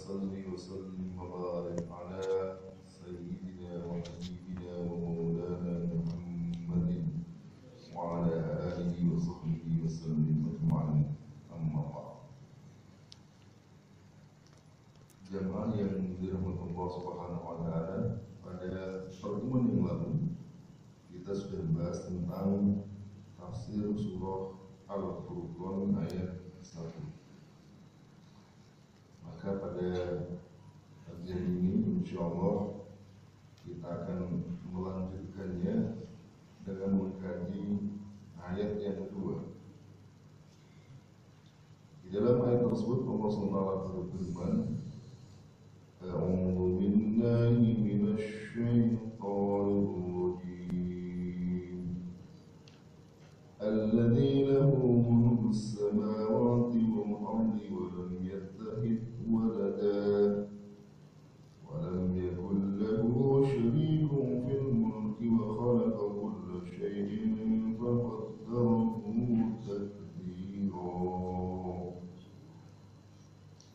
صل وسلم وبارك على سيدنا وحبيبنا ومولانا محمد وعلى آله وصحبه وسلم أجمعين. أما بعد. Jamaah yang dirahmati Allah Subhanahu wa taala, pada pertemuan yang lalu kita sudah bahas tentang tafsir surah Al-Furqan ayat 1. Maka pada kajian ini insyaallah kita akan melanjutkannya dengan mengkaji ayat yang kedua. Di dalam ayat tersebut Allah SWT berfirman, A'udzu billahi minasyaitonir rajim. Alladzi lahu mulkus samawati wal ardi wa lam yattakhidh walada wa lam yakul lahu syarikun fil mulki wa khalaqa kulla shay'in faqaddarahu taqdira.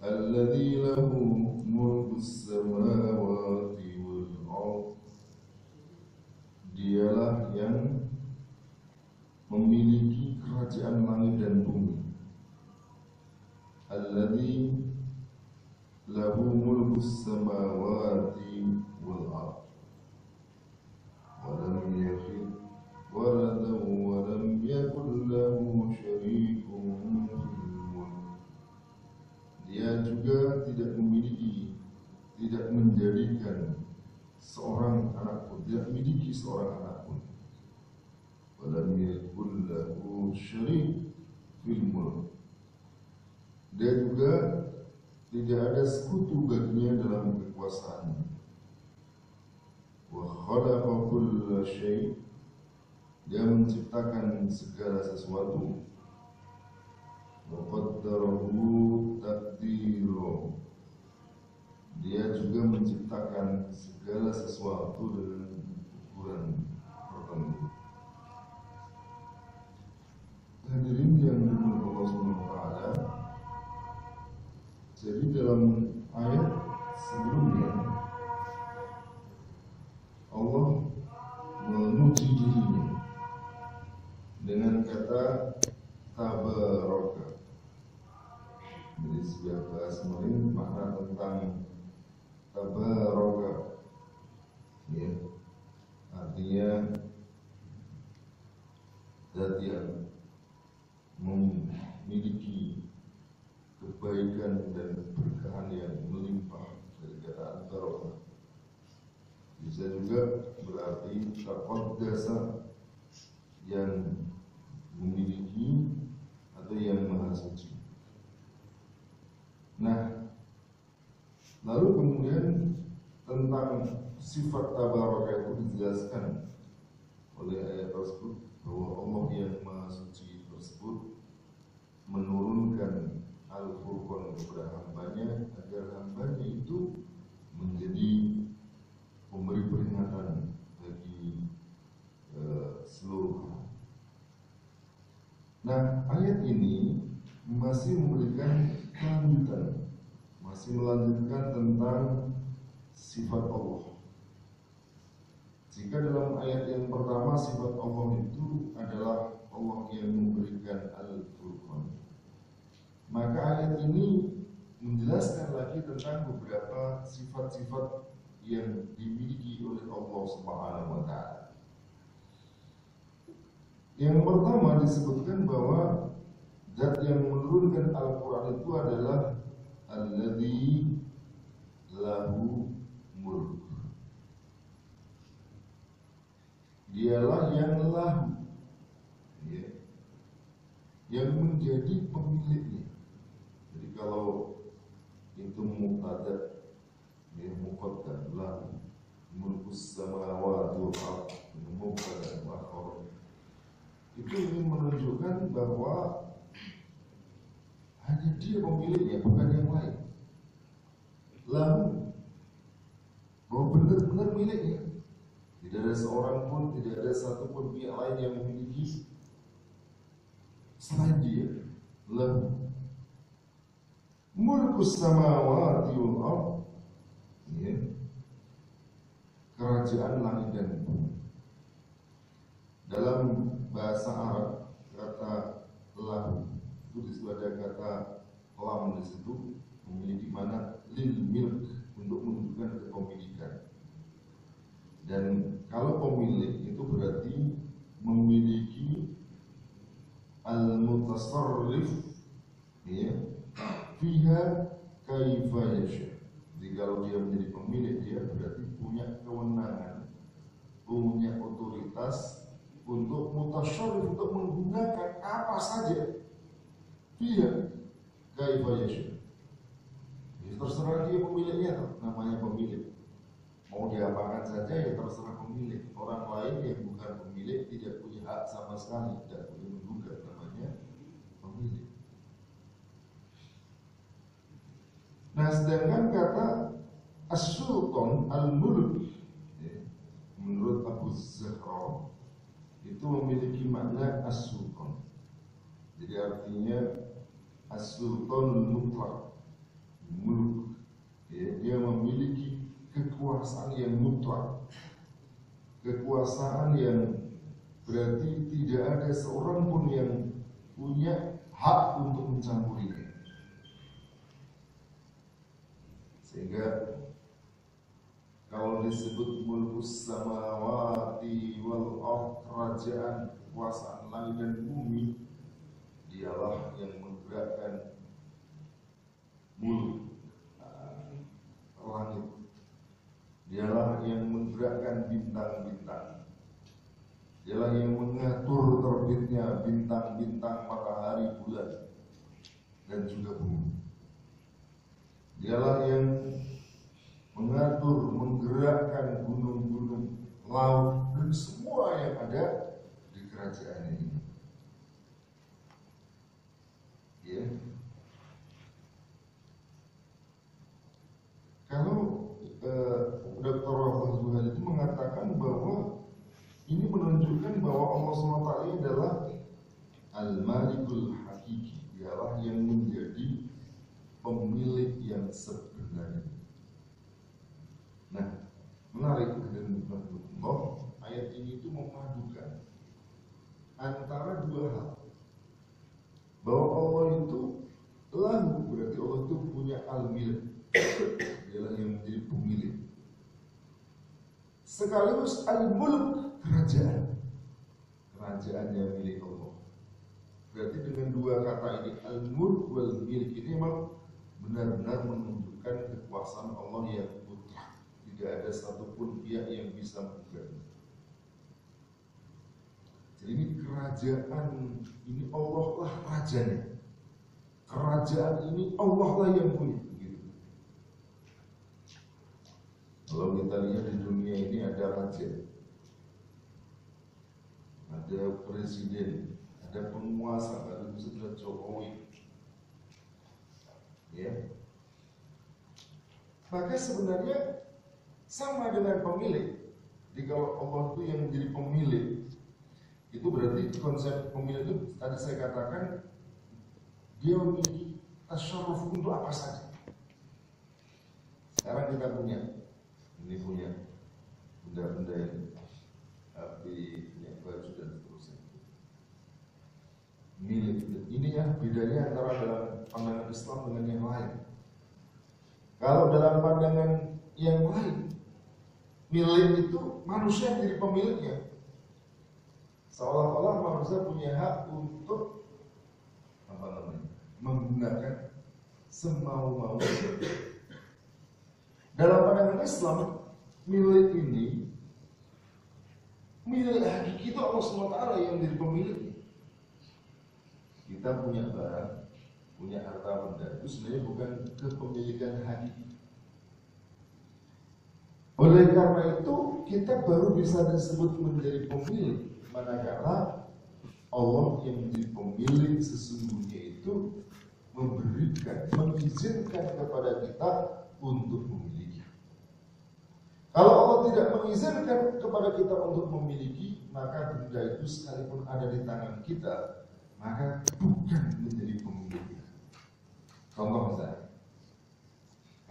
Alladzi lahu mulkus samawati wal ard. Dialah yang memiliki kerajaan langit dan bumi. Alladzi lahu mulkus samawati wal ard. Wa lam yakhid waladan wa lam yakul lahu syarikun fil mulk. Dia juga tidak menjadikan seorang anak pun, tidak memiliki seorang anak pun. Walam yakul lahu syarik fil mulk. Dia juga tidak ada sekutu baginya dalam kekuasaannya. Wa khalaqa kulla syai'. Dia menciptakan segala sesuatu. Wa qaddarahu taqdira. Dia juga menciptakan segala sesuatu dengan ukuran tertentu. Hadirin yang dimuliakan Allah Subhanahu wa taala. Jadi dalam ayat sebelumnya Allah memuji dirinya dengan kata tabaraka. Jadi sebuah bahasa Melayu makna tentang tabaraka, ya, artinya zat yang memiliki kebaikan dan keberkahan yang melimpah, dari kata barakah. Bisa juga berarti taqaddasa, yang memiliki atau yang maha suci. Nah, lalu kemudian tentang sifat tabaraka itu dijelaskan oleh ayat tersebut, bahwa Allah yang maha suci tersebut menurunkan Al-Furqan kepada hambanya agar hambanya itu menjadi pemberi peringatan bagi seluruh. Nah, ayat ini masih memberikan kelanjutan, masih melanjutkan tentang sifat Allah. Jika dalam ayat yang pertama sifat Allah itu adalah Allah yang memberikan Al-Furqan, maka ayat ini menjelaskan lagi tentang beberapa sifat-sifat yang dimiliki oleh Allah Subhanahu wa taala. Yang pertama disebutkan bahwa zat yang menurunkan Al-Quran itu adalah alladzi lahu mulk. Dialah yang lahu, ya, yang menjadi pemiliknya. Jadi kalau itu mubtada, ya, muqaddam lahu mulkus samawati wal ard, mubtada muakhar. Itu ingin menunjukkan bahwa hanya dia pemiliknya, bukan yang lain. Lahu, bahwa benar-benar miliknya. Tidak ada seorang pun, tidak ada satupun pihak lain yang memiliki selain dia. Lahu. Mulkus samawati wal ardh, ya, kerajaan langit dan bumi. Dalam bahasa Arab kata lahu itu disitu ada kata lam di situ memiliki mana lil milk, untuk menunjukkan kepemilikan. Dan kalau pemilik itu berarti memiliki al-mutasarrif, ya, fiha kaifa yasha. Jadi kalau dia menjadi pemilik, dia berarti punya kewenangan, punya otoritas untuk mutasyarrif, untuk menggunakan apa saja. Fiha kaifa yasha. Ya, terserah dia pemiliknya, namanya pemilik. Mau diapakan saja ya terserah pemilik. Orang lain yang bukan pemilik tidak punya hak sama sekali, tidak boleh menggugat, namanya pemilik. Nah, sedangkan kata as-sultan al-mulk, ya, menurut Abu Zahra itu memiliki makna as-sultan. Jadi artinya as-sultan mutlak, mulk, ya, dia memiliki kekuasaan yang mutlak, kekuasaan yang berarti tidak ada seorang pun yang punya hak untuk mencampurinya. Sehingga kalau disebut mulkus samawati wal ardh, kerajaan, kekuasaan langit dan bumi, dialah yang menggerakkan mulk langit, dialah yang menggerakkan bintang-bintang, dialah yang mengatur terbitnya bintang-bintang, matahari, bulan, dan juga bumi. Dialah yang mengatur, menggerakkan gunung-gunung, laut, dan semua yang ada di kerajaan ini. Ya. Kalau Dr. Wahab Zuhal itu mengatakan bahwa ini menunjukkan bahwa Allah SWT adalah Al-Malikul Hakiki, dialah yang menjadi pemilik yang sebenarnya. Nah, menarik dan ayat ini itu memadukan antara dua hal. Bahwa Allah itu lahu, berarti Allah itu punya al-milk, dialah yang menjadi pemilik. Sekaligus al-mulk, kerajaan, kerajaan yang milik Allah. Berarti dengan dua kata ini, al-mulk wal milk, ini memang benar-benar menunjukkan kekuasaan Allah yang mutlak. Tidak ada satupun pihak yang bisa menggugat. Jadi ini kerajaan ini Allah lah rajanya. Kerajaan ini Allah lah yang punya. Gitu. Kalau kita lihat di dunia ini ada raja, ada presiden, ada penguasa, baru itu sudah Jokowi. Ya. Maka sebenarnya sama dengan pemilik. Jadi kalau Allah itu yang menjadi pemilik, itu berarti konsep pemilik itu tadi saya katakan dia memiliki tasyarruf untuk apa saja. Sekarang kita punya benda-benda ini, HP, punya baju dan seterusnya. Milik. Ini ya bedanya antara dalam pandangan Islam dengan yang lain. Kalau dalam pandangan yang lain, milik itu manusia menjadi pemiliknya. Seolah-olah manusia punya hak untuk menggunakan semau-mau. Dalam pandangan Islam, milik ini, milik hakiki itu Allah SWT yang menjadi pemiliknya. Kita punya barang, punya harta benda, itu sebenarnya bukan kepemilikan hakiki. Oleh karena itu, kita baru bisa disebut menjadi pemilik manakala Allah yang menjadi pemilik sesungguhnya itu memberikan, mengizinkan kepada kita untuk memiliki. Kalau Allah tidak mengizinkan kepada kita untuk memiliki, maka benda itu sekalipun ada di tangan kita, maka bukan menjadi pemiliknya. Contoh misalnya,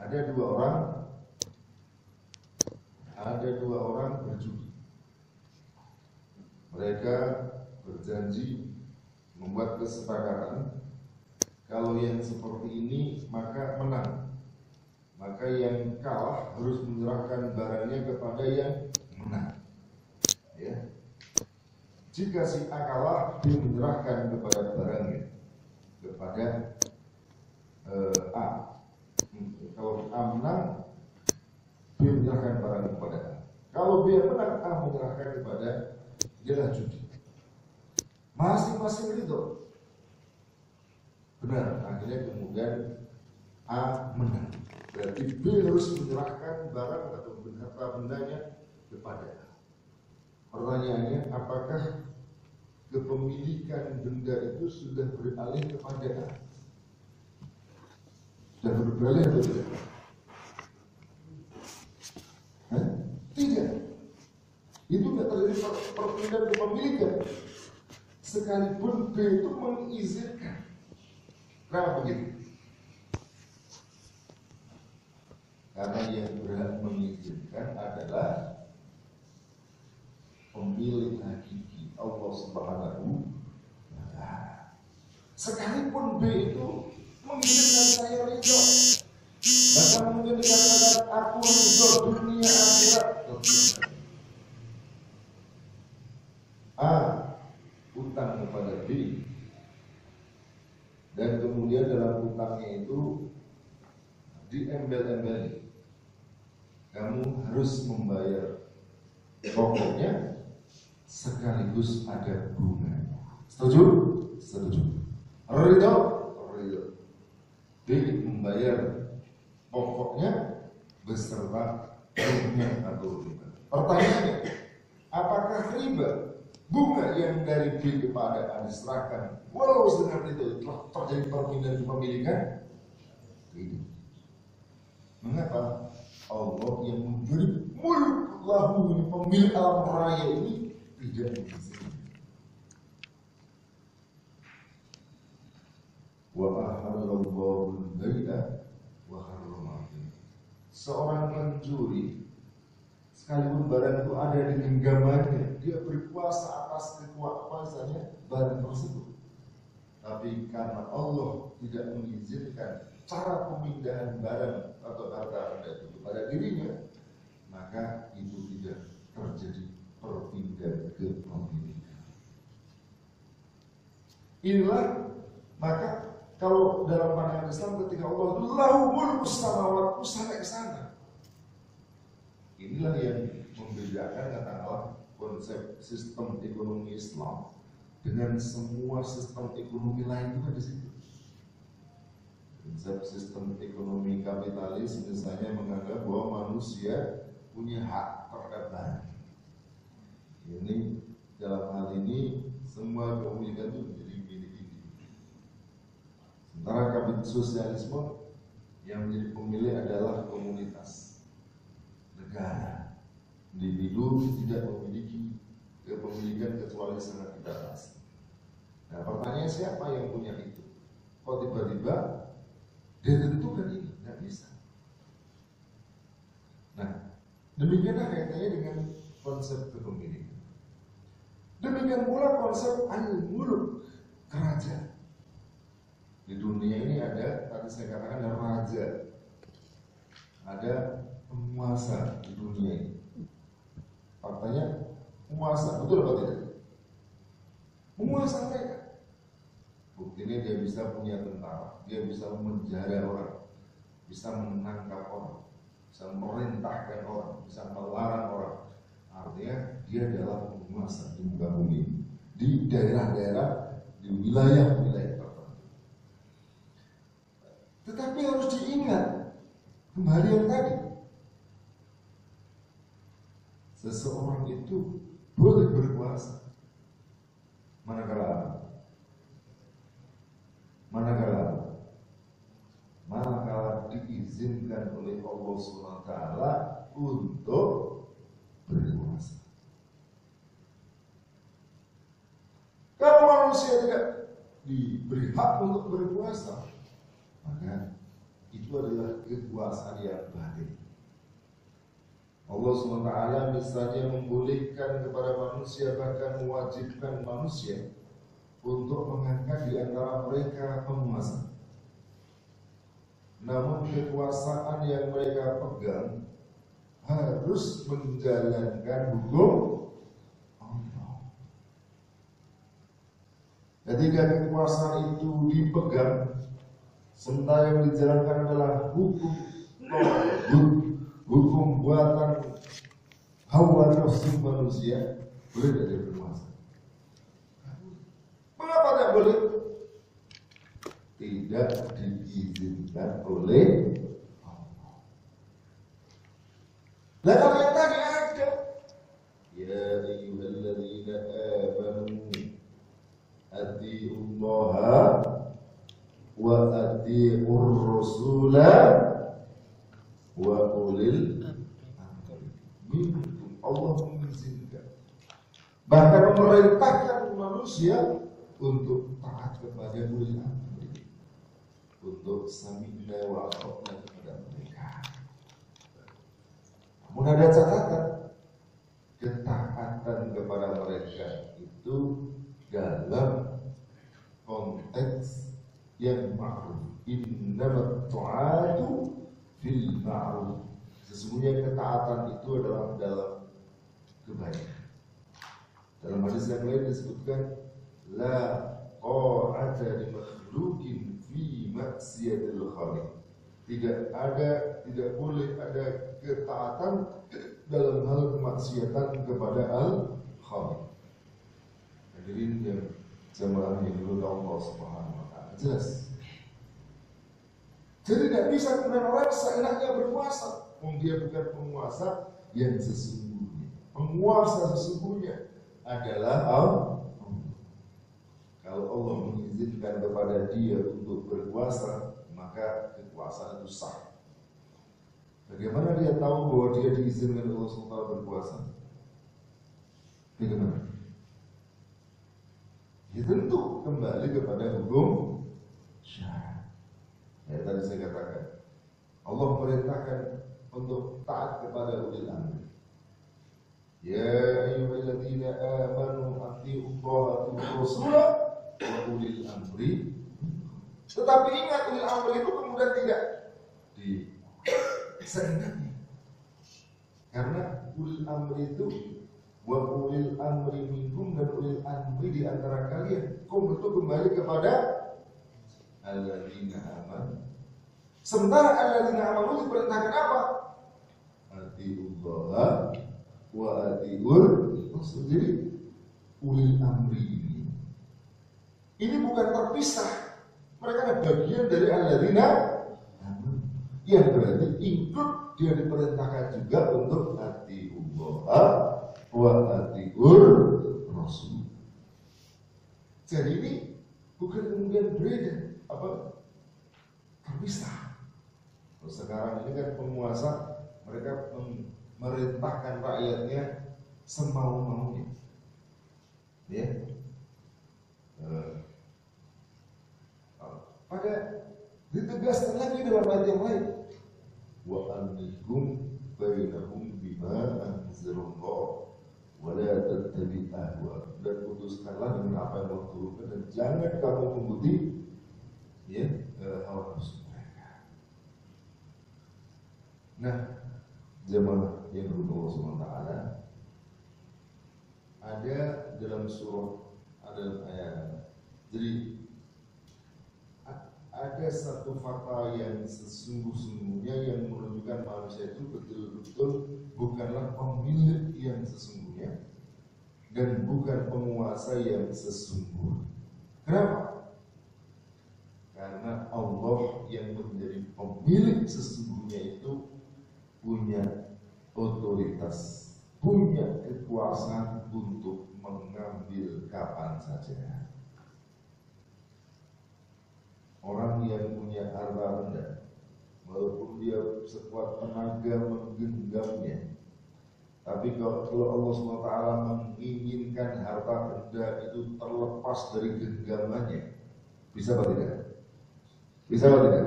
Ada dua orang berjudi. Mereka berjanji membuat kesepakatan, kalau yang seperti ini maka menang, maka yang kalah harus menyerahkan barangnya kepada yang menang. Ya. Jika si A kalah, dia menyerahkan kepada barangnya kepada A. Kalau A menang, B menyerahkan barangnya kepada A. Kalau B menang, A menyerahkan kepada dia judi. Masing-masing itu benar. Akhirnya kemudian A menang. Berarti B harus menyerahkan barang atau harta bendanya kepada A. Pertanyaannya, apakah kepemilikan benda itu sudah beralih kepada A? Sudah beralih atau tidak? Tidak. Itu tidak terjadi perpindahan kepemilikan. Sekalipun B itu mengizinkan. Kenapa begitu? Karena yang berhak mengizinkan adalah pemilik hakiki Allah Subhanahu wa Ta'ala. Sekalipun B itu mengizinkan saya ridho, bahkan mungkin dikatakan aku ridho dunia akhirat, A utang kepada B, dan kemudian dalam utangnya itu diembel-embeli, kamu harus membayar pokoknya sekaligus ada bunga. Setuju? Setuju. Ridho? Ridho. B membayar pokoknya beserta bunga atau riba. Pertanyaannya, apakah riba bunga yang dari B kepada A diserahkan walau dengan itu telah terjadi perpindahan kepemilikan? Tidak. Mengapa? Allah yang memberi mulk lahu, pemilik alam raya ini tidak mengizinkan. Wa ahallallahu al-bai'a wa harrama. Seorang pencuri, sekalipun barang itu ada di genggamannya, dia berkuasa atas kekuasaannya barang tersebut. Tapi karena Allah tidak mengizinkan cara pemindahan barang atau harta benda itu kepada dirinya, maka itu tidak terjadi perpindahan kepemilikan. Inilah maka kalau dalam pandangan Islam ketika Allah lahu mulkus samawati sampai ke sana. Inilah yang membedakan katakanlah konsep sistem ekonomi Islam dengan semua sistem ekonomi lain juga di situ. Konsep sistem ekonomi kapitalis misalnya menganggap bahwa manusia punya hak terhadap barang. Ini dalam hal ini semua kepemilikan itu menjadi milik individu. Sementara kapitalis sosialisme yang menjadi pemilik adalah komunitas, negara. Individu tidak memiliki kepemilikan kecuali sangat dibatasi. Nah, pertanyaan siapa yang punya itu? Kok tiba-tiba dia tentukan ini? Tidak bisa. Nah, demikianlah kaitannya dengan konsep kepemilikan. Demikian pula konsep al-mulk, kerajaan. Di dunia ini ada, tadi saya katakan ada raja, ada penguasa di dunia ini. Faktanya penguasa, betul atau tidak? Menguasa mereka. Buktinya dia bisa punya tentara, dia bisa memenjara orang, bisa menangkap orang, bisa merintahkan orang, bisa melarang orang. Artinya dia adalah penguasa di muka bumi, di daerah-daerah, di wilayah-wilayah tertentu. Tetapi harus diingat kembali yang tadi, seseorang itu boleh berkuasa manakala diizinkan oleh Allah SWT untuk berkuasa. Kalau manusia tidak diberi hak untuk berkuasa, maka itu itu adalah kekuasaan yang batin. Allah SWT misalnya membolehkan kepada manusia, bahkan mewajibkan manusia untuk mengangkat di antara mereka penguasa. Namun kekuasaan yang mereka pegang harus menjalankan hukum Allah. Ketika kekuasaan itu dipegang, sementara yang dijalankan adalah hukum hukum buatan hawa nafsu manusia, boleh tidak dia berkuasa? Mengapa tidak boleh? Tidak diizinkan oleh Allah. Nah kalau yang tadi ada, ya ayyuhalladzina amanu atiullaha wa atiur rasula wa ulil amri minkum. Allah mengizinkan, bahkan memerintahkan manusia untuk taat kepada ulil amri, untuk sami'na wa ata'na kepada mereka. Namun ada catatan, ketaatan kepada mereka itu dalam konteks yang ma'ruf. Innamat ta'atu fil ma'ruf. Sesungguhnya ketaatan itu adalah dalam kebaikan. Dalam hadis yang lain disebutkan la ta'ata li makhluqin fi maksiatil khaliq. Tidak boleh ada ketaatan dalam hal kemaksiatan kepada al-khaliq. Hadirin yang jamaah yang dimuliakan Allah Subhanahu wa taala. Jelas. Jadi tidak bisa kemudian orang seenaknya berkuasa. Dia bukan penguasa yang sesungguhnya. Penguasa sesungguhnya adalah Allah. Kalau Allah mengizinkan kepada dia untuk berkuasa, maka kekuasaan itu sah. Bagaimana dia tahu bahwa dia diizinkan Allah SWT berkuasa? Bagaimana? Ya tentu kembali kepada hukum syariat. Ya tadi saya katakan, Allah perintahkan untuk taat kepada ulil amri. Ya ayyuhalladzina amanu atti'ullaha wa rasulahu wa ulil amri. Tetapi ingat, ulil amri itu kemudian tidak seenaknya. Karena ulil amri itu wa ulil amri minkum, dan ulil amri di antara kalian. Itu kembali kepada alladzina amanu. Sementara alladzina amanu diperintahkan apa? Atiullaha wa atiur rasul. Jadi ulil amri ini bukan terpisah. Mereka adalah bagian dari alladzina amanu, yang berarti ikut dia diperintahkan juga untuk atiullaha wa atiur rasul. Jadi ini bukan kemudian berbeda, terpisah. Kalau sekarang ini kan penguasa, mereka memerintahkan rakyatnya semau-maunya, ya. Pada ditegaskan lagi dalam ayat yang lain, wa annikum bainahum bima anzalallah wa la tattabi' ahwa, dan putuskanlah dengan apa yang Allah turunkan, dan jangan kamu mengikuti hawa nafsu mereka. Nah, jemaah yang berhubung Allah SWT, ada dalam surah, ada ayat. Jadi ada satu fakta yang sesungguhnya yang menunjukkan manusia itu betul-betul bukanlah pemilik yang sesungguhnya dan bukan penguasa yang sesungguhnya. Kenapa? Karena Allah yang menjadi pemilik sesungguhnya itu punya otoritas, punya kekuasaan untuk mengambil kapan saja. Orang yang punya harta benda, walaupun dia sekuat tenaga menggenggamnya, tapi kalau Allah SWT menginginkan harta benda itu terlepas dari genggamannya, bisa atau tidak? Bisa atau tidak?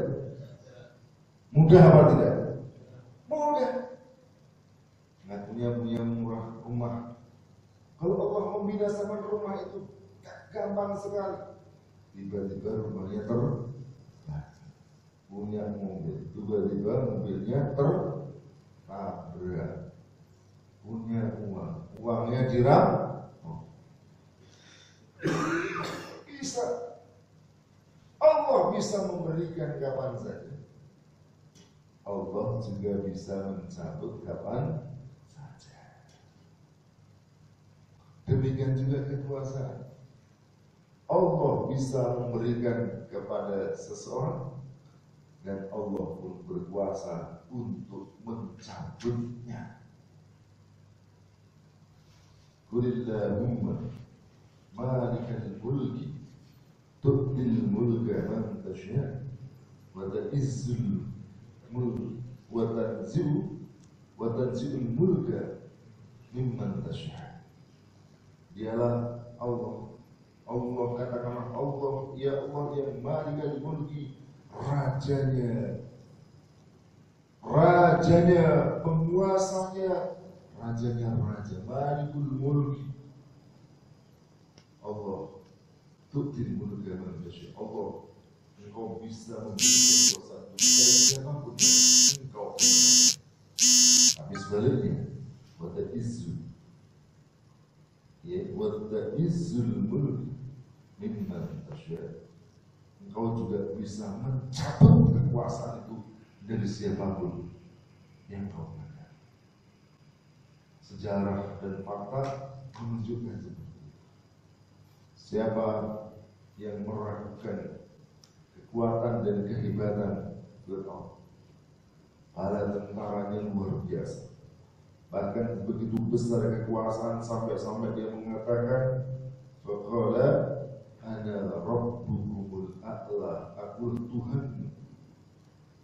Mudah apa tidak? Mudah. Punya murah rumah. Kalau Allah membinasakan rumah itu gampang sekali. Tiba-tiba rumahnya punya mobil, tiba-tiba mobilnya tertabrak. Punya uangnya dirampok. Bisa. Allah bisa memberikan kapan saja. Allah juga bisa mencabut kapan saja. Demikian juga kekuasaan. Allah bisa memberikan kepada seseorang dan Allah pun berkuasa untuk mencabutnya. Qulillahumma malikal mulki tu'til mulka man tasha' wa ta'izzul mulk wa tanzi'ul mulka mimman tasha'. Dialah Allah. Allah, katakanlah Allah, ya Allah yang malikal mulki, rajanya, penguasanya, rajanya raja, malikul mulki. Allah, tu'til mulka man tasha'. Allah, engkau bisa memberikan kekuasaan kepada siapapun engkau. Tapi sebaliknya, wa ta'izzul mulki mimman tasha'. Engkau juga bisa mencabut kekuasaan itu dari siapapun yang kau gunakan. Sejarah dan fakta menunjukkan seperti itu. Siapa yang meragukan kekuatan dan kehebatan Fir'aun, para tentaranya luar biasa. Bahkan begitu besar kekuasaan sampai dia mengatakan, faqala ana rabbukumul a'la, aku Tuhan.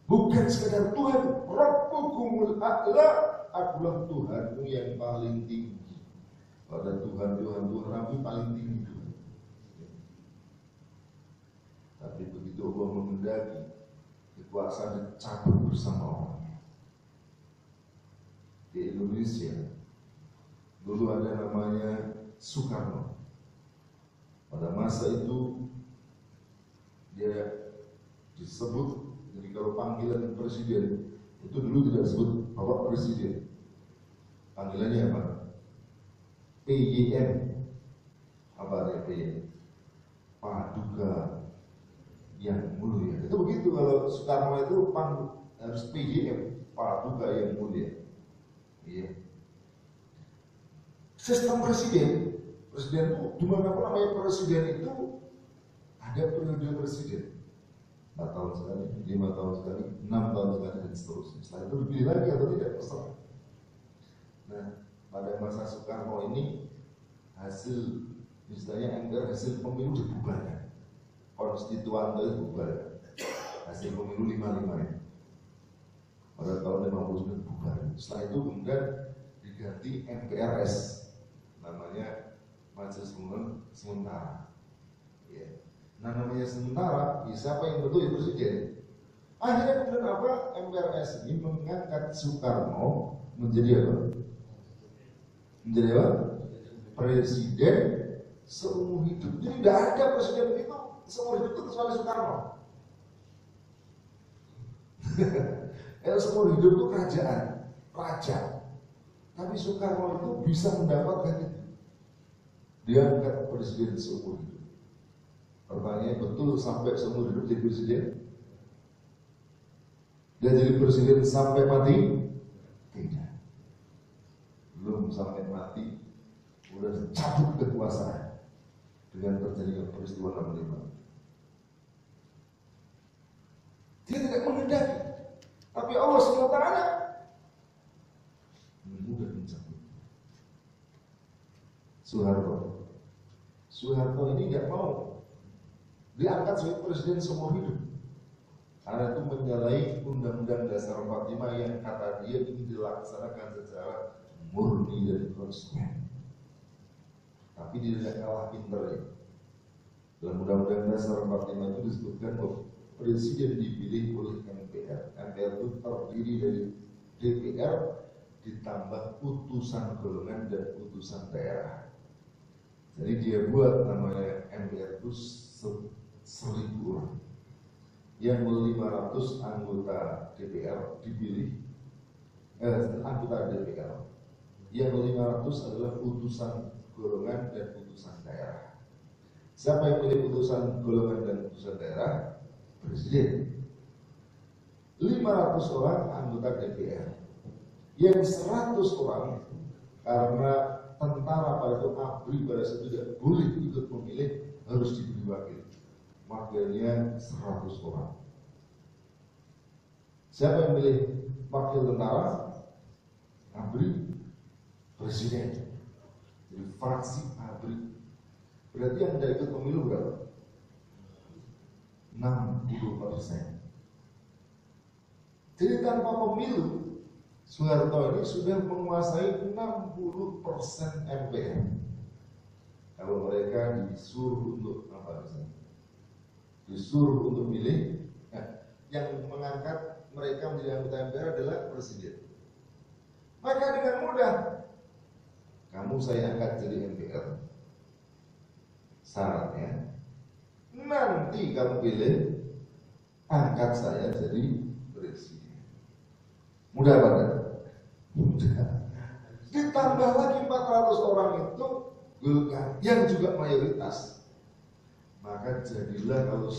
Bukan sekadar Tuhan, rabbukumul a'la, akulah Tuhanmu yang paling tinggi. Pada Tuhan Nabi paling tinggi Tuhan. Tapi begitu Allah mengendaki, kekuasaan dicabut bersama orang. Di Indonesia dulu ada namanya Soekarno. Pada masa itu dia disebut, jadi kalau panggilan presiden itu dulu tidak disebut Bapak Presiden, panggilannya apa? PYM. Apa artinya PYM? Paduka yang mulia. Itu begitu, kalau Soekarno itu harus PYM, Paduka yang mulia. Iya. Sistem presiden itu dimanapun namanya presiden itu ada periode presiden. 4 tahun sekali, 5 tahun sekali, 6 tahun sekali, dan seterusnya. Setelah itu dipilih lagi atau tidak, terserah. Nah, pada masa Soekarno ini hasil, misalnya MPR hasil pemilu dibubarkan, konstituan itu dibubarkan, hasil pemilu 55 ya. Pada tahun 59 bubar. Setelah itu kemudian diganti MPRS, namanya Majelis Umum Sementara. Ya. Nah, namanya sementara, ya siapa yang betul ya presiden. Akhirnya kemudian apa? MPRS ini mengangkat Soekarno menjadi apa? Menjadi apa? Presiden seumur hidup. Jadi tidak ada presiden itu seumur hidup itu kecuali Soekarno. Seumur hidup itu kerajaan, raja. Tapi Soekarno itu bisa mendapatkan itu. Dia angkat presiden seumur hidup. Pertanyaannya, betul sampai seumur hidup jadi presiden? Dia jadi presiden sampai mati? Tidak. Belum sampai mati, sudah cabut kekuasaan dengan terjadinya peristiwa 65. Dia tidak menghendaki. Tapi Allah SWT mudah mencabut. Soeharto ini nggak mau diangkat sebagai presiden seumur hidup, karena itu menyalahi Undang-Undang Dasar 45 yang kata dia ingin dilaksanakan secara murni dan konsekuen. Tapi dia tidak kalah pinternya. Dalam Undang-Undang Dasar 45 itu disebutkan bahwa presiden dipilih oleh MPR. MPR itu terdiri dari DPR ditambah utusan golongan dan utusan daerah. Jadi dia buat namanya MPR itu 1.000 orang. Yang 500 anggota DPR dipilih, anggota DPR. Yang 500 adalah utusan golongan dan utusan daerah. Siapa yang pilih utusan golongan dan utusan daerah? Presiden. 500 orang anggota DPR. Yang 100 orang karena tentara pada itu ABRI pada saat itu tidak boleh ikut memilih, harus diberi wakil. Wakilnya 100 orang. Siapa yang pilih wakil tentara? ABRI, presiden. Jadi fraksi ABRI. Berarti yang tidak ikut pemilu berapa? 60%. Jadi tanpa pemilu, Soeharto ini sudah menguasai 60% MPR. Kalau mereka disuruh untuk apa misalnya? Disuruh untuk milih, yang mengangkat mereka menjadi anggota MPR adalah presiden. Maka dengan mudah, kamu saya angkat jadi MPR. Syaratnya, nanti kamu pilih, angkat saya jadi presiden. Mudah banget. Mudah. Ditambah lagi 400 orang itu golongan yang juga mayoritas. Maka jadilah kalau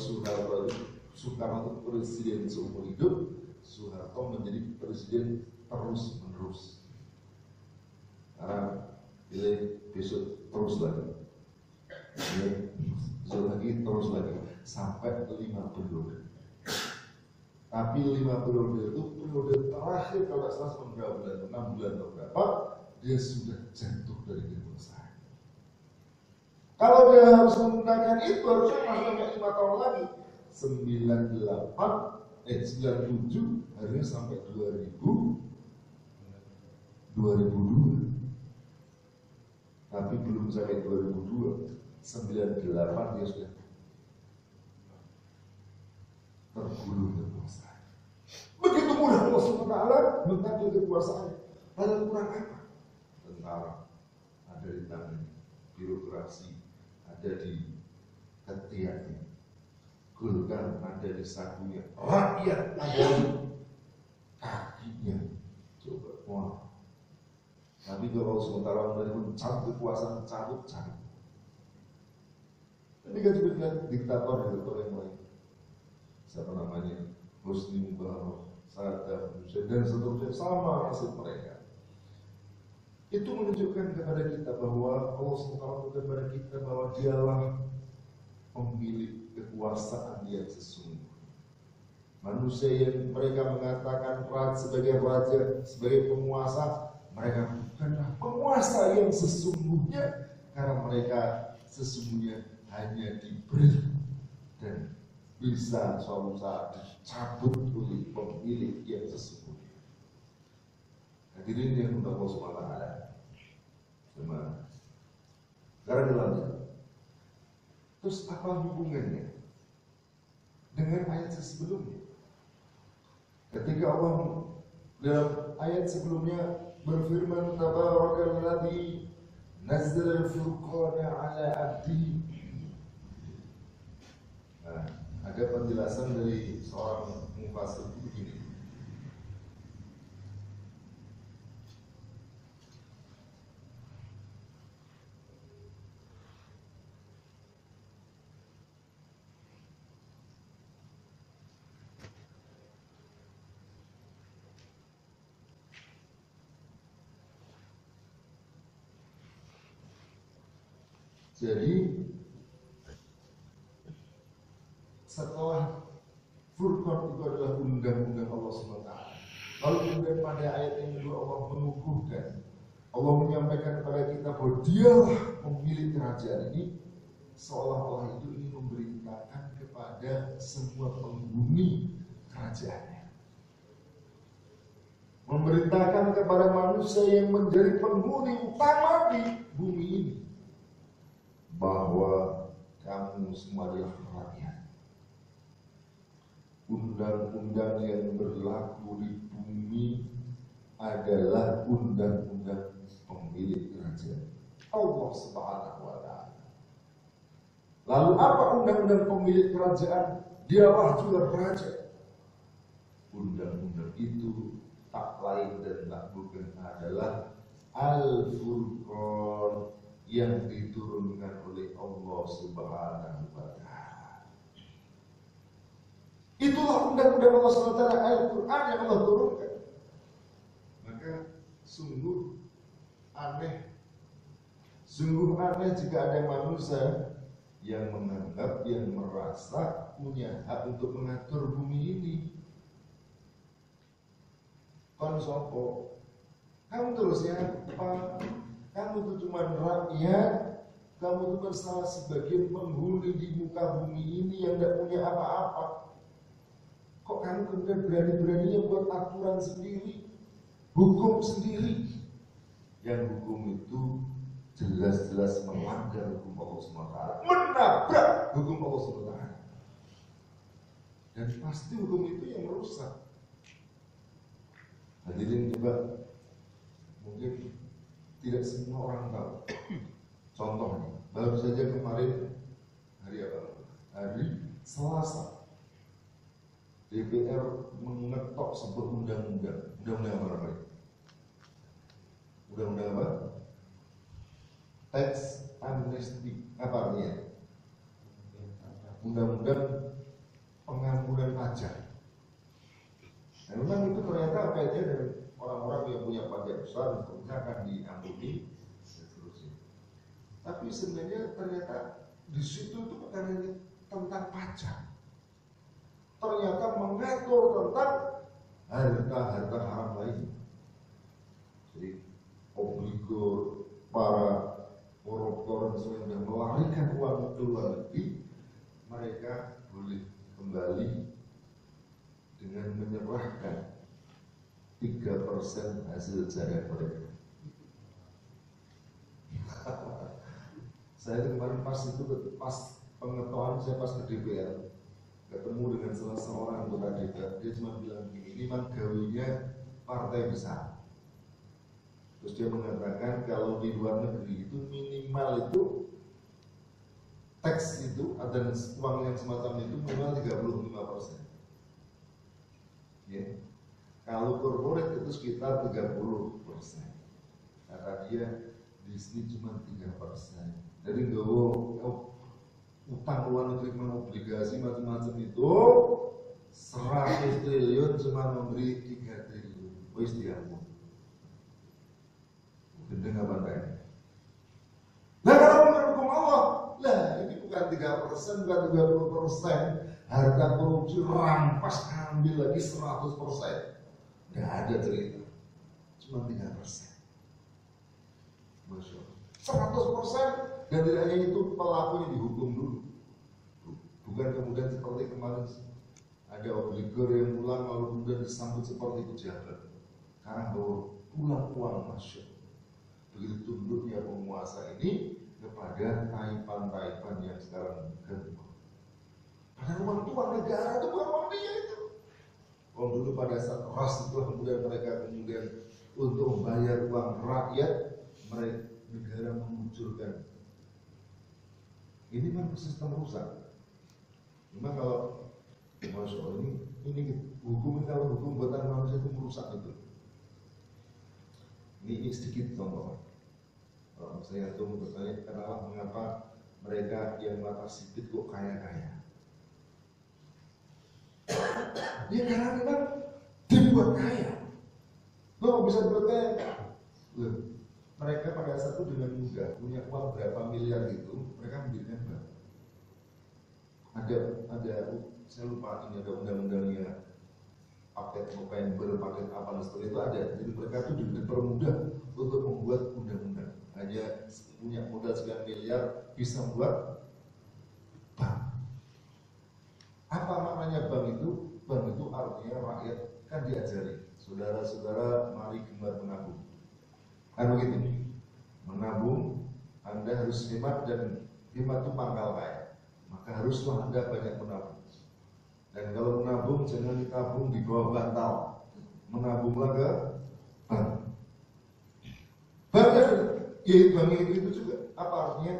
Soekarno presiden seumur hidup, Soeharto menjadi presiden terus menerus. Karena pilih besok terus lagi, besok lagi terus lagi sampai 5 periode. Tapi 5 periode itu periode terakhir kalau salah berapa bulan, 6 bulan atau berapa, dia sudah jatuh dari kekuasaan. Kalau dia harus menggunakan itu harusnya masih 5 tahun lagi. 97 harusnya sampai 2002. Tapi belum sampai 2002. 98 dia sudah tergulung kekuasaan. Begitu mudah Allah SWT mengambil kekuasaan. Lalu kurang apa? Tentara ada di tangan, birokrasi ada di ketiaknya, golongan ada di sakunya, rakyat ada di kakinya. Coba, wah. Tapi kalau sementara menerima cabut kekuasaan, cabut. Ini kan juga diktator yang lain. Siapa namanya? Husni Mubarak, Saddam Hussein dan seterusnya, sama nasib mereka. Itu menunjukkan kepada kita bahwa Allah SWT kepada kita bahwa dialah pemilik kekuasaan yang sesungguhnya. Manusia yang mereka mengatakan sebagai raja, sebagai penguasa, mereka bukanlah penguasa yang sesungguhnya, karena mereka sesungguhnya hanya diberi dan bisa suatu saat dicabut oleh pemilik yang sesungguhnya. Hadirin yang Allah SWT. Sekarang dilanjut. Terus apa hubungannya dengan ayat sebelumnya? Ketika Allah dalam ayat sebelumnya berfirman, Tabarakalladzi nazzala al-furqana ala abdihi. Ada penjelasan dari seorang mufassir begini. Jadi setelah Furqan itu adalah undang-undang Allah SWT. Lalu kemudian pada ayat yang kedua Allah mengukuhkan, Allah menyampaikan kepada kita bahwa dialah pemilik kerajaan ini, seolah-olah itu ingin memberitakan kepada semua penghuni kerajaannya, memberitakan kepada manusia yang menjadi penghuni utama di bumi ini bahwa kamu semua adalah rakyat. Undang-undang yang berlaku di bumi ini adalah undang-undang pemilik kerajaan Allah Subhanahu wa Ta'ala. Lalu apa undang-undang pemilik kerajaan? Dialah juga raja. Undang-undang itu tak lain dan tak bukan adalah Al-Furqan yang diturunkan oleh Allah Subhanahu wa Ta'ala. Itulah undang-undang Allah Subhanahu wa Ta'ala, Al-Quran yang Allah turunkan. Maka sungguh aneh jika ada manusia yang menganggap, yang merasa punya hak untuk mengatur bumi ini. Kon sopo, kamu terusnya apa? Kamu itu cuma rakyat, kamu itu kan salah sebagian penghuni di muka bumi ini yang tidak punya apa-apa. Kok kamu kemudian berani-beraninya buat aturan sendiri, hukum sendiri? Yang hukum itu jelas-jelas melanggar hukum Allah SWT, menabrak hukum Allah SWT. Dan pasti hukum itu yang merusak. Hadirin juga mungkin tidak semua orang tahu. Contohnya, baru saja kemarin hari apa? Hari Selasa, DPR mengetok sebuah undang-undang. Undang-undang apa namanya? Undang-undang apa? Tax amnesty. Apa artinya? Undang-undang pengampunan pajak. Nah, memang itu ternyata kaitannya dengan orang-orang yang punya pajak besar dan seterusnya akan diampuni dan seterusnya. Tapi sebenarnya ternyata di situ itu perkara tentang pajak. Ternyata mengatur tentang harta-harta haram lain. Jadi obligor, para koruptor yang sudah melarikan uang ke luar negeri, mereka boleh kembali dengan menyerahkan 3% hasil jaya mereka. Saya kemarin pas pengetahuan saya pas ke DPR, ketemu dengan salah seorang anggota DPR, dia cuma bilang gini, ini memang gawinya partai besar. Terus dia mengatakan kalau di luar negeri itu minimal itu teks itu ada uang yang semacam itu minimal 35%. Ya. Kalau korporat itu sekitar 30%. Kata dia di sini cuma 3%. Jadi utang luar negeri obligasi macam-macam itu 100 triliun cuma memberi 3 triliun. Wis diampun. Gendeng apa enggak? Nah kalau menurut hukum Allah, lah ini bukan 3%, bukan 30%. Harga korupsi rampas ambil lagi 100%. Nggak ada cerita. Cuma 3%. Masya Allah. 100% dan tidak hanya itu, pelakunya dihukum dulu. Bukan kemudian seperti kemarin ada obligor yang pulang lalu kemudian disambut seperti pejabat. Sekarang bawa pulang uang, Masya Allah. Begitu tunduknya penguasa ini kepada taipan-taipan yang sekarang gemuk. Padahal uang itu uang negara, itu bukan uang dia itu. Uang dulu pada saat ras itu kemudian mereka untuk membayar uang rakyat, mereka negara mengucurkan. Ini kan sistem rusak. Cuma kalau Masya Allah ini hukum, kalau hukum buatan manusia itu merusak itu. Ini sedikit contoh. Kalau saya tunggu bertanya, kenapa mengapa mereka yang mata sipit kok kaya-kaya? Ya karena memang dibuat kaya. Loh bisa dibuat kaya? Loh, mereka pada saat itu dengan mudah punya uang berapa miliar itu, mereka mendirikan bank. Ada saya lupa ini ada undang-undangnya, paket November, paket apa dan seterusnya itu ada. Jadi mereka itu dipermudah untuk membuat undang-undang. Hanya punya modal sekian miliar bisa membuat bank. Apa maknanya bank itu? Bank itu artinya rakyat kan diajari, saudara-saudara mari gemar menabung. Kan begitu? Menabung, Anda harus hemat dan hemat itu pangkal kaya. Maka haruslah Anda banyak menabung. Dan kalau menabung jangan ditabung di bawah bantal. menabunglah ke bank. Bank itu juga apa artinya?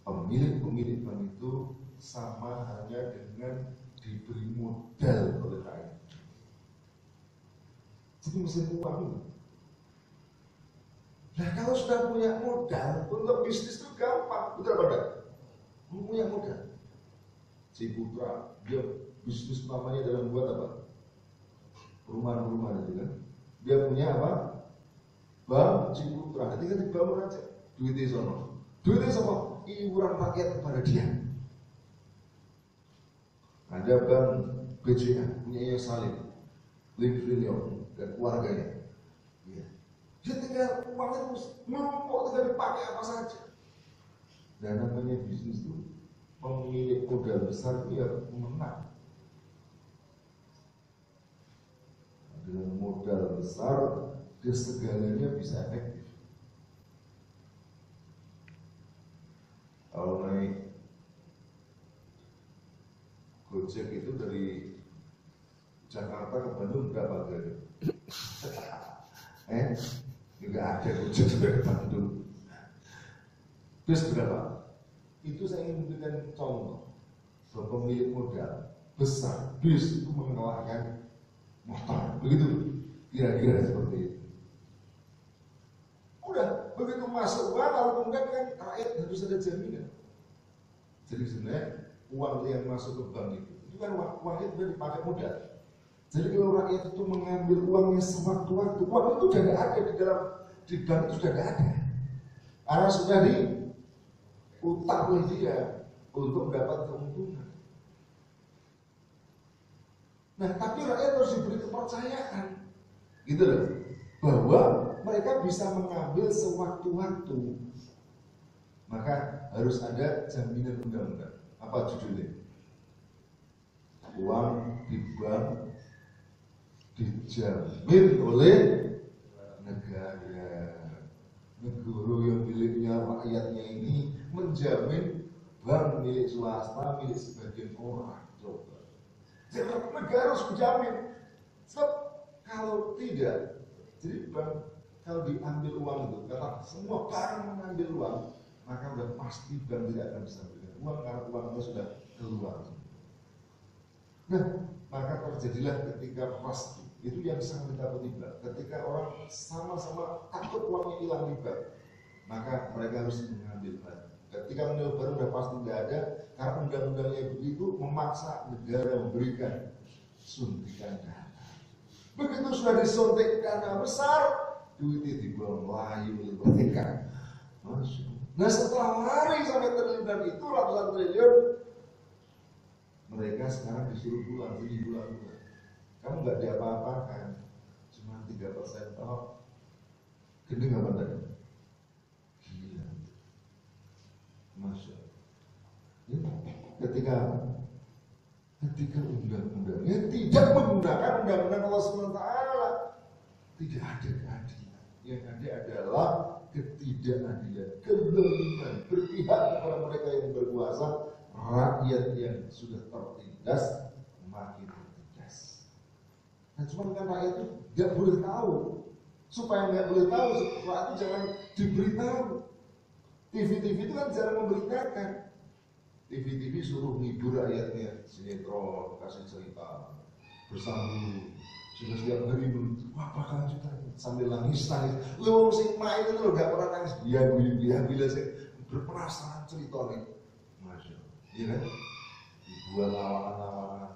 Pemilik bank itu sama hanya dengan diberi modal oleh rakyat. Jadi mesin uang. Nah kalau sudah punya modal untuk bisnis itu gampang, betul apa enggak? Punya modal. Ciputra dia bisnis namanya dalam buat apa? Rumah-rumah itu kan. Dia punya apa? Bank Ciputra. Nanti kan dibangun aja. Duitnya sama iuran rakyat kepada dia. Ada bank BCA punya yang Salim, Livrillion dan keluarganya. Ya. Dia tinggal uangnya terus menumpuk, tinggal dipakai apa saja. Dan namanya bisnis itu pemilik modal besar itu ya menang. Dengan modal besar, dia segalanya bisa efektif. Kalau naik Gojek itu dari Jakarta ke Bandung berapa kali? Juga ada Gojek dari Bandung. Terus berapa? Itu saya ingin memberikan contoh bahwa pemilik modal besar bis itu mengalahkan motor, begitu kira-kira seperti itu. Udah begitu masuk uang, lalu kemudian kan rakyat harus ada jaminan. Jadi sebenarnya uang yang masuk ke bank itu kan uang itu sudah dipakai modal. Jadi kalau rakyat itu mengambil uangnya sewaktu-waktu, uang itu sudah tidak ada di bank itu sudah tidak ada. Karena sudah diutang oleh dia untuk mendapat keuntungan. Nah, tapi rakyat harus diberi kepercayaan, gitu loh, bahwa mereka bisa mengambil sewaktu-waktu. Maka harus ada jaminan undang-undang. Apa judulnya? Uang di bank dijamin oleh negara. Negara yang miliknya rakyatnya ini menjamin bank milik swasta, milik sebagian orang. Coba. Jadi negara harus menjamin. Sebab kalau tidak, jadi bank kalau diambil uang itu, kata semua barang mengambil uang, maka sudah pasti bank tidak akan bisa memberikan uang karena uangnya sudah keluar. Nah, maka terjadilah ketika pasti itu yang sangat ditakuti bank. Ketika orang sama-sama takut uangnya hilang di bank, maka mereka harus mengambil bank. Ketika mengambil bank sudah pasti tidak ada, karena undang-undangnya begitu memaksa negara memberikan suntikan dana. Begitu sudah disuntik dana besar, duitnya dibawa melayu oleh mereka. Nah setelah lari sampai triliunan itu, ratusan triliun, mereka sekarang disuruh pulang, jadi pulang. Kamu nggak diapa-apakan, cuma 3% toh. Gede nggak tadi? Gila, masya Allah. Ketika undang-undangnya tidak menggunakan undang-undang Allah SWT, tidak ada keadilan. Yang ada adalah ketidakadilan, kezaliman berpihak kepada mereka yang berkuasa, rakyat yang sudah tertindas makin tertindas. Nah cuma kan rakyat itu nggak boleh tahu. Supaya nggak boleh tahu, rakyat itu jangan diberitahu. TV-TV itu kan jarang memberitakan. TV-TV suruh ngibur rakyatnya, sinetron, kasih cerita, bersambung. Sudah setiap hari apa kelanjutannya sambil nangis. Lu sing main itu lo gak pernah nangis. Bila sih berperasaan cerita nih, masya Allah, iya kan? Dibuat lawakan-lawakan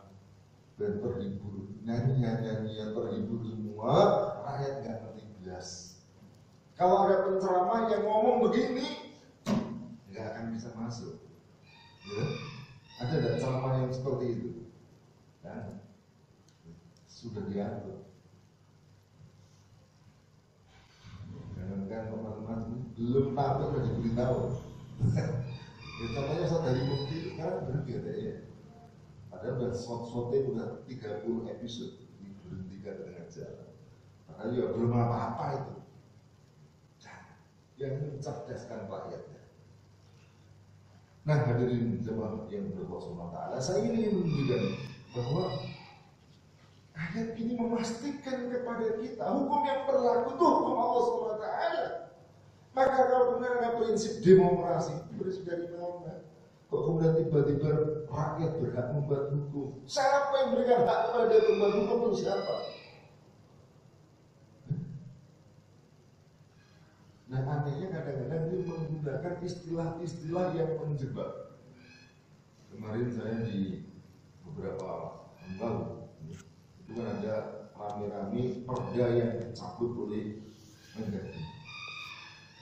dan terhibur, nyanyi-nyanyi terhibur semua, rakyat gak ngerti belas. Kalau ada penceramah yang ngomong begini, gak akan bisa masuk. Ya? Ada tidak ceramah yang seperti itu? Kan? Sudah diatur. Jangankan teman-teman belum tahu sudah diberitahu. Ya, contohnya saudari Mukti itu sekarang berhenti ya. Padahal udah shot-shotnya udah 30 episode diberhentikan dengan jalan. Padahal ya belum apa-apa itu. Yang mencerdaskan rakyatnya. Nah hadirin jemaah yang berdoa SWT, saya ingin menunjukkan bahwa Ayat ini memastikan kepada kita hukum yang berlaku itu hukum Allah SWT. Maka kalau kemudian ada prinsip demokrasi, prinsip dari mana? Kok kemudian tiba-tiba rakyat berhak membuat hukum? Siapa yang berikan hak kepada dia membuat hukum itu siapa? Nah anehnya kadang-kadang dia menggunakan istilah-istilah yang menjebak. Kemarin saya di beberapa tahun lalu itu kan ada rame-rame perda yang dicabut oleh Mendagri.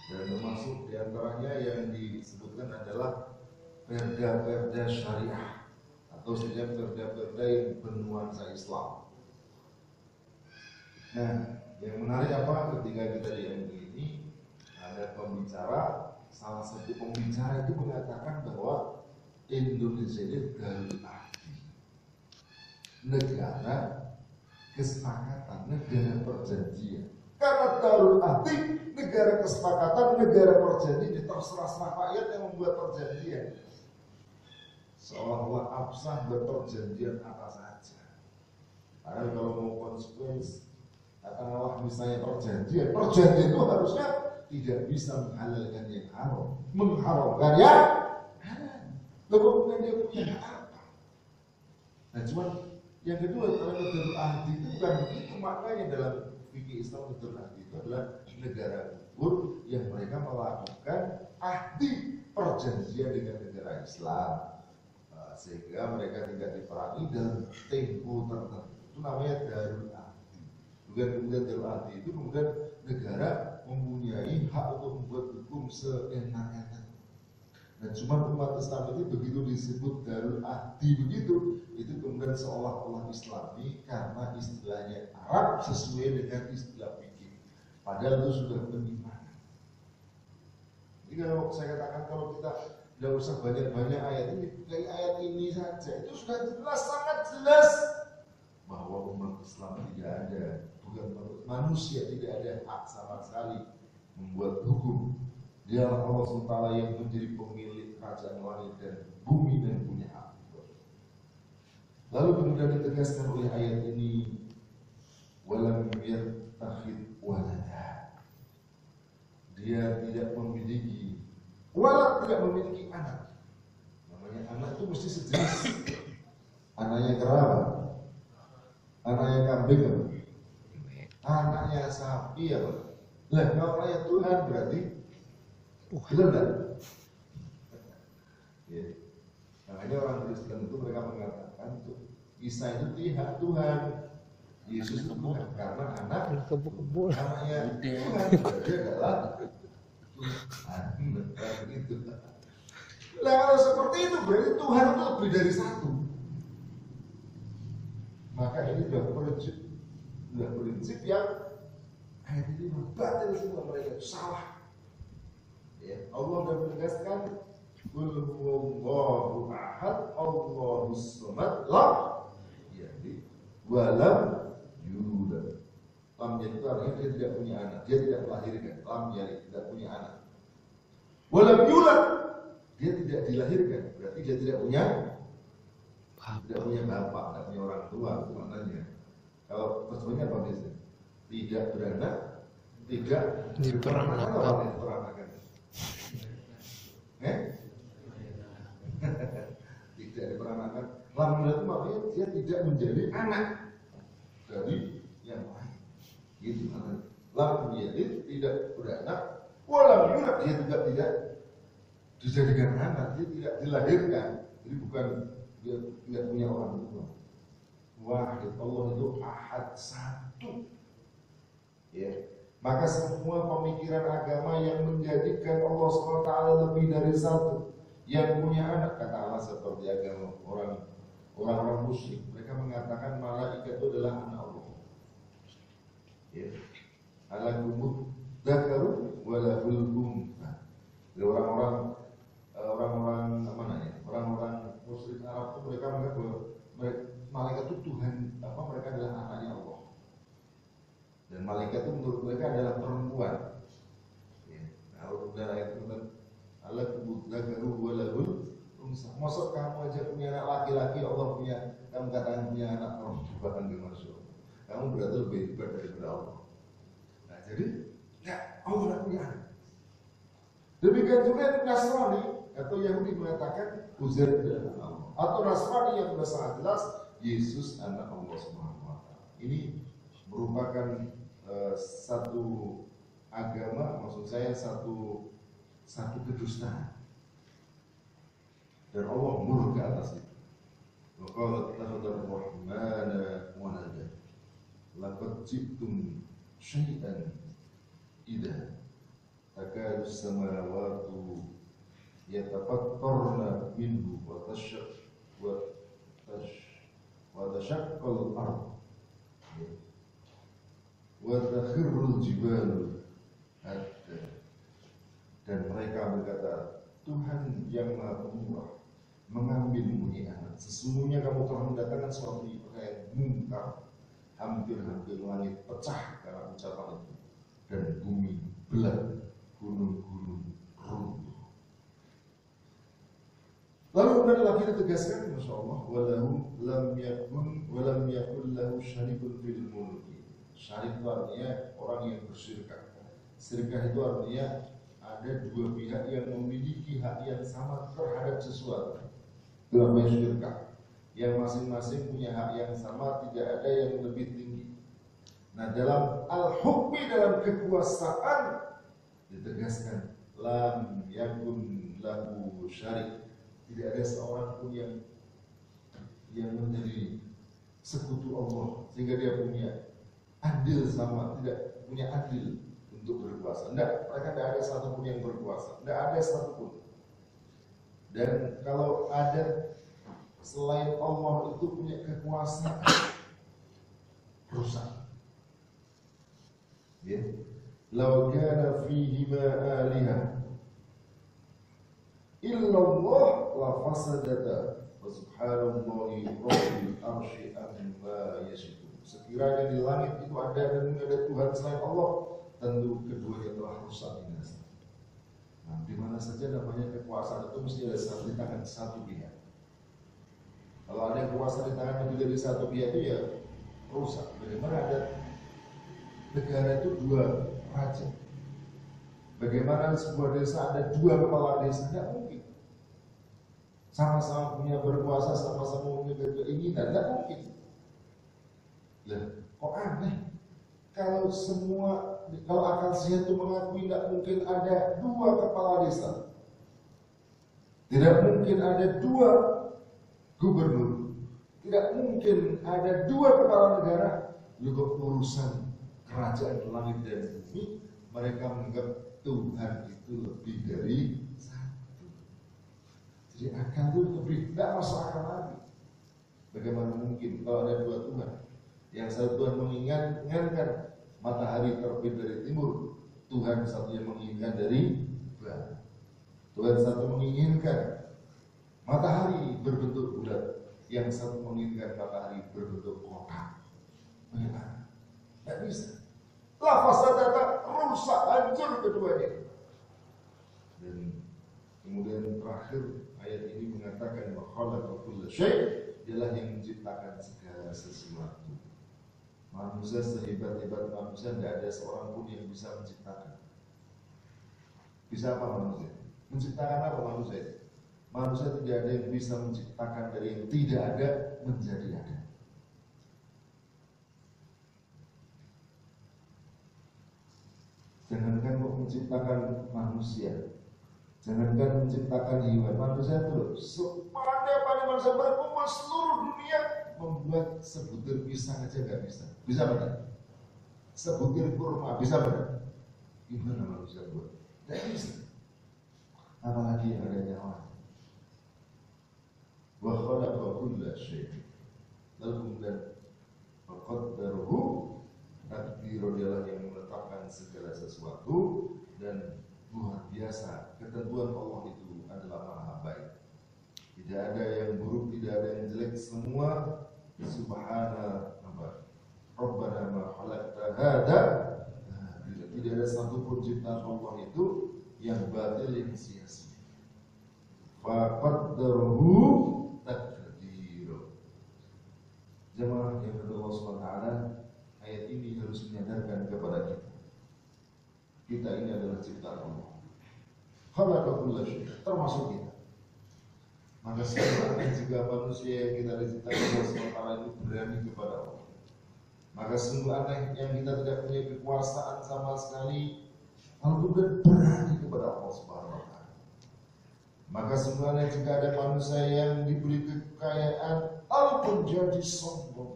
Dan termasuk diantaranya yang disebutkan adalah perda-perda syariah atau sebenarnya perda-perda yang bernuansa Islam. Nah, yang menarik apa ketika kita di MUI ini ada pembicara, salah satu pembicara itu mengatakan bahwa Indonesia ini Darul Ahdi, negara kesepakatan, negara perjanjian. Karena Darul Ahdi, negara kesepakatan, negara perjanjian, terserah sama rakyat yang membuat perjanjian. Seolah-olah absah berperjanjian apa saja. Padahal kalau mau konsekuensi, katakanlah misalnya perjanjian itu harusnya tidak bisa menghalalkan yang haram, mengharamkan yang halal. Lalu kemudian dia punya apa? Nah cuman yang kedua, kalau Darul Ahdi itu bukan begitu maknanya dalam fikih Islam. Darul Ahdi itu adalah negara kufur yang mereka melakukan ahdi perjanjian dengan negara Islam, sehingga mereka tidak diperangi dalam tempo tertentu. Itu namanya Darul Ahdi. Bukan kemudian Darul Ahdi itu kemudian negara mempunyai hak untuk membuat hukum seenak-enaknya. Nah cuma umat Islam ini begitu disebut Darul Ahdi begitu, itu kemudian seolah-olah Islami karena istilahnya Arab sesuai dengan istilah fikih. Padahal itu sudah penyimpanan. Jadi kalau saya katakan kalau kita tidak usah banyak-banyak ayat ini, dari ayat ini saja itu sudah jelas, sangat jelas bahwa umat Islam tidak ada, bukan manusia tidak ada hak sama sekali membuat hukum. Dia Allah SWT yang menjadi pemilik kerajaan langit dan bumi dan punya hak. Lalu kemudian ditegaskan oleh ayat ini, walam yattakhid walada. Dia tidak memiliki, walad tidak memiliki anak. Namanya anak itu mesti sejenis. Anaknya kerabat, anaknya kambing, anaknya sapi ya. Lah kalau ayat Tuhan berarti benar tak? Ya. Makanya orang Kristen itu mereka mengatakan Isa itu pihak Tuhan, Yesus itu Tuhan karena anaknya Tuhan, dia adalah Tuhan. Begitu. Nah kalau seperti itu berarti Tuhan itu lebih dari satu. Maka ini sudah prinsip yang ayat ini membatal semua, mereka salah. Ya, Allah sudah menegaskan Qul huwallahu ahad Allahus samad lam yalid wa lam yulad. Lam yalid itu artinya dia tidak punya anak, dia tidak melahirkan. Lam yalid tidak punya anak. Wa lam yulad, dia tidak dilahirkan, berarti dia tidak punya bapak, tidak punya orang tua. Itu maknanya. Kalau terjemahnya apa biasanya? Tidak beranak, tidak diperanakan. Tidak diperanakan. Lam itu maknanya dia tidak menjadi anak dari yang lain. Gitu maknanya. Lam yalid tidak beranak, walam yulad dia juga tidak dijadikan anak, dia tidak dilahirkan. Jadi bukan dia tidak punya orang tua. Wahid, Allah itu ahad, satu. Ya. Maka semua pemikiran agama yang menjadikan Allah SWT lebih dari satu, yang punya anak, kata Allah seperti agama orang-orang musyrik, mereka mengatakan malaikat itu adalah anak Allah. Ya. Alakumud dzakaru walahul untha. Orang-orang musyrik Arab itu mereka menganggap bahwa malaikat itu Tuhan, mereka adalah anaknya Allah. Dan malaikat itu menurut mereka adalah perempuan. Ya. Kalau udah ayat itu alakumud dzakaru walahul untha. Maksud kamu aja punya anak laki-laki, Allah punya, kamu katakan punya anak perempuan, masya Allah. kamu berarti lebih hebat daripada Allah. Nah jadi, ya Allah tidak punya anak. Demikian juga Nasrani atau Yahudi mengatakan Uzair adalah Allah. Atau Nasrani yang sudah sangat jelas Yesus anak Allah Subhanahu wa taala. Ini merupakan satu agama, maksud saya satu kedustaan. Dan Allah murka ke atas itu. Waqala takhadar rahmana walada. Laqad jibtum syai'an idza takadu samawati yatafattarna minhu wa tashaqqal ard wa takhirrul jibalu hadda. Dan mereka berkata, Tuhan yang Maha Pemurah mengambilmu ini anak. Sesungguhnya kamu telah mendatangkan suatu perkara yang mungkar. Hampir-hampir langit pecah karena ucapan itu, dan bumi belah, gunung-gunung runtuh. Lalu kemudian lagi ditegaskan, Masya Allah, walam yakun lahu syarikun fil mulki. Syarik itu artinya orang yang bersyirkah. Syirkah itu artinya ada dua pihak yang memiliki hak yang sama terhadap sesuatu. Itu namanya syirkah. Yang masing-masing punya hak yang sama, tidak ada yang lebih tinggi. Nah, dalam al-hukmi, dalam kekuasaan ditegaskan lam yakun lahu syarik. Tidak ada seorang pun yang menjadi sekutu Allah sehingga dia punya adil sama, tidak punya adil untuk berkuasa. Tidak, mereka tidak ada satupun yang berkuasa. Tidak ada satupun. Dan kalau ada selain Allah itu punya kekuasaan, rusak. Ya. Lau kana fihi ma alihah illallah la fasadata wa subhanallahi rabbil arsy amma yasifun. Sekiranya di langit itu ada dan ada Tuhan selain Allah, tentu keduanya telah rusak binasa. Nah, di mana saja namanya kekuasaan itu mesti ada di tangan satu pihak. Kalau ada kuasa di tangan lebih dari satu pihak itu ya rusak. Bagaimana ada negara itu dua raja? Bagaimana sebuah desa ada dua kepala desa? Tidak mungkin. Sama-sama punya berkuasa, sama-sama punya keinginan, tidak mungkin. Lah, kok aneh? Kalau akal sehat itu mengakui tidak mungkin ada dua kepala desa, tidak mungkin ada dua gubernur, tidak mungkin ada dua kepala negara. Juga urusan kerajaan langit dan bumi, mereka menganggap Tuhan itu lebih dari satu. Jadi akal itu lebih tidak masuk akal lagi. Bagaimana mungkin kalau ada dua Tuhan? Yang satu Tuhan menginginkan matahari terbit dari timur, Tuhan satu yang menginginkan dari barat. Tuhan satu menginginkan matahari berbentuk bulat, yang satu menginginkan matahari berbentuk kotak. Bagaimana? Tidak bisa. Lafaz kata rusak, hancur keduanya. Dan kemudian terakhir ayat ini mengatakan bahwa khalaqa kulla syai', dialah yang menciptakan segala sesuatu. Manusia sehebat-hebat manusia tidak ada seorang pun yang bisa menciptakan. Bisa apa manusia? Menciptakan apa manusia? Manusia tidak ada yang bisa menciptakan dari yang tidak ada menjadi ada. Jangankan kok menciptakan manusia, jangankan menciptakan hewan, manusia itu sepandai-pandai manusia berkumpul seluruh dunia, membuat sebutir pisang aja nggak bisa. Bisa benar? Sebutir kurma bisa benar? Gimana manusia buat? Tidak bisa. Apalagi yang ada nyawa. Wa khalaqa kulla syai'. Lalu kemudian faqaddaruhu takdiran, dialah yang menetapkan segala sesuatu, dan luar biasa ketentuan Allah itu adalah maha baik. Tidak ada yang buruk, tidak ada yang jelek, semua subhana Rabbana ma khalaqta hadza. Tidak ada satupun ciptaan Allah itu yang batil, yang sia-sia. Faqaddaruhu takdir. Jemaah yang berdoa Allah SWT, kita ini adalah ciptaan Allah. Khalaqa kulla syai', termasuk kita. Maka sebenarnya jika manusia yang kita diciptakan Allah SWT itu berani kepada Allah, maka sungguh aneh yang kita tidak punya kekuasaan sama sekali, lalu kemudian berani kepada Allah SWT. Maka sungguh aneh jika ada manusia yang diberi kekayaan, lalu pun jadi sombong.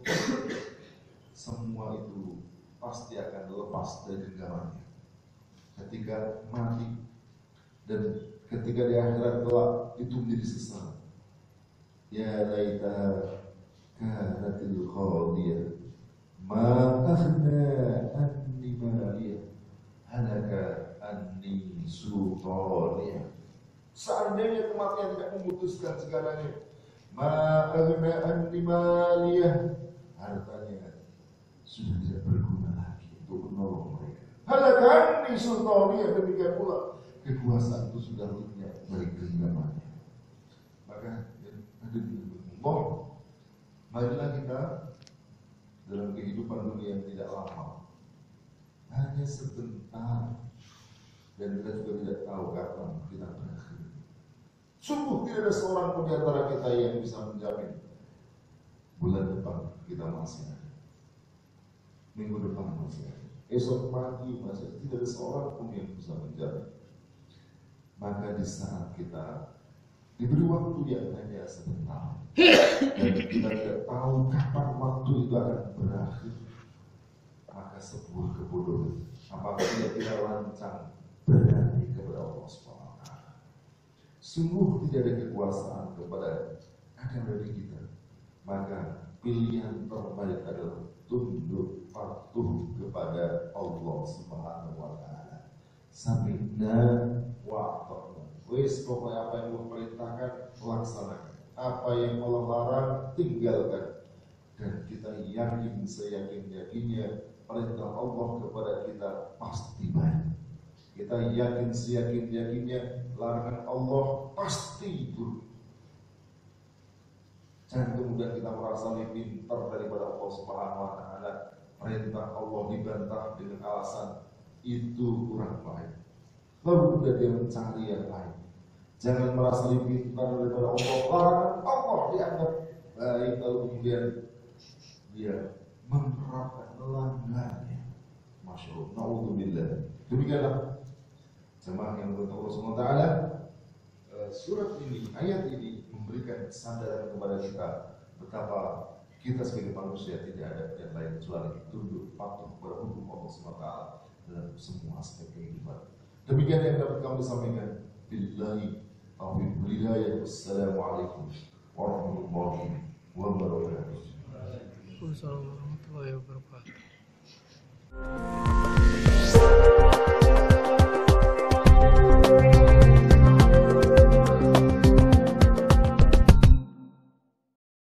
Semua itu pasti akan lepas dari genggamannya ketika mati, dan ketika di akhirat kelak itu menjadi sesal. Ya laita kanatil qadiyah ma aghna anni maliyah halaka anni sultaniyah. Seandainya kematian tidak memutuskan segalanya, ma aghna anni maliyah, hartanya sudah tidak berguna lagi untuk menolong mereka. Halaka anni sultaniyah, demikian pula kekuasaan itu sudah lenyap dari genggamannya. Maka Allah, marilah kita dalam kehidupan dunia yang tidak lama, hanya sebentar, dan kita juga tidak tahu kapan kita berakhir. Sungguh tidak ada seorang pun di antara kita yang bisa menjamin bulan depan kita masih ada, minggu depan masih ada, esok pagi masih ada. Tidak ada seorang pun yang bisa menjamin. Maka di saat kita diberi waktu yang hanya sebentar, dan kita tidak tahu kapan waktu itu akan berakhir, maka sebuah kebodohan apabila kita lancang berani kepada Allah SWT. Sungguh tidak ada kekuasaan kepada akan dari kita. Maka pilihan terbaik adalah tunduk patuh kepada Allah Subhanahu wa taala. Sami'na wa ata'na. Wis, pokoknya apa yang Allah perintahkan laksanakan, apa yang Allah larang tinggalkan. Dan kita yakin seyakin-yakinnya perintah Allah kepada kita pasti baik. Kita yakin seyakin-yakinnya larangan Allah pasti buruk. Jangan kemudian kita merasa lebih pintar daripada Allah Subhanahu wa taala. Perintah Allah dibantah dengan alasan itu kurang baik, lalu kemudian dia mencari yang lain. Jangan merasa lebih pintar daripada Allah. Larangan Allah dianggap baik, lalu kemudian dia menerapkan, melanggarnya. Masya Allah, na'udzubillah. Demikianlah jemaah yang berkata Allah SWT. Surat ini, ayat ini memberikan kesadaran kepada kita betapa kita sebagai manusia tidak ada yang lain kecuali tunduk patuh kepada hukum Allah SWT dalam semua aspek kehidupan. Demikian yang dapat kami sampaikan. Billahi taufiq wal hidayah. Wassalamualaikum warahmatullahi wabarakatuh. Waalaikumsalam warahmatullahi wabarakatuh.